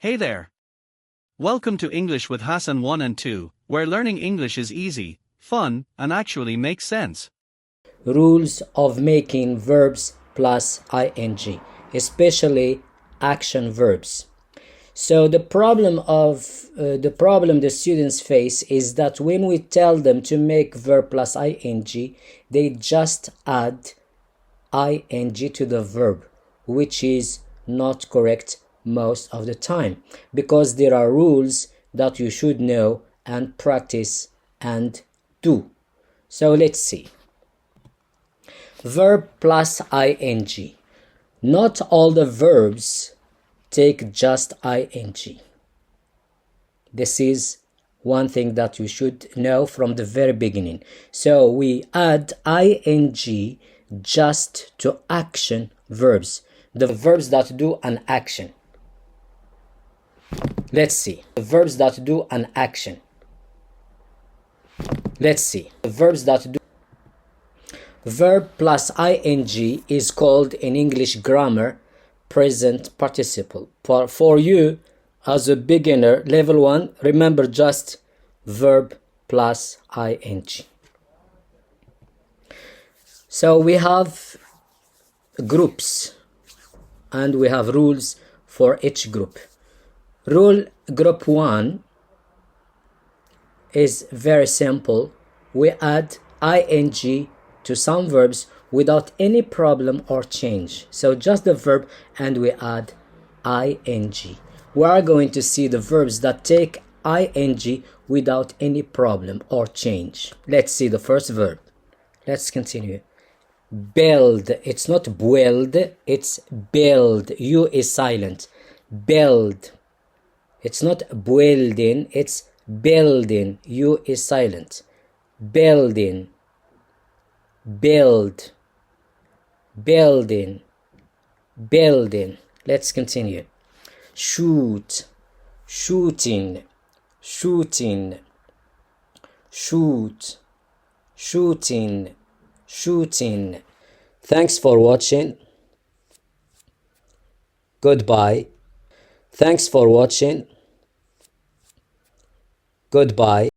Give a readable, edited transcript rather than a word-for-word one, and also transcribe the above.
Hey there. Welcome to English with Hassan 1 and 2, where learning English is easy, fun, and actually makes sense. Rules of making verbs plus ing, especially action verbs. So the problem the students face is that when we tell them to make verb plus ing, they just add ing to the verb, which is not correct most of the time, because there are rules that you should know and practice and do. So let's see. Verb plus ing. Not all the verbs take just ing. This is one thing that you should know from the very beginning. So we add ing just to action verbs, the verbs that do an action. Let's see. The verbs that do an action. Let's see. The verbs that do. Verb plus ing is called in English grammar present participle. For you as a beginner, level 1, remember just verb plus ing. So we have groups and we have rules for each group. Rule group 1 is very simple. We add ing to some verbs without any problem or change. So just the verb and we add ing. We are going to see the verbs that take ing without any problem or change. Let's see the first verb. Let's continue. Build. It's not build, it's build. U is silent. Build. It's not building, it's building. U is silent. Building. Build. Building. Building. Let's continue. Shoot. Shooting. Shooting. Shoot. Shooting. Shooting. Thanks for watching. Goodbye. Thanks for watching. Goodbye.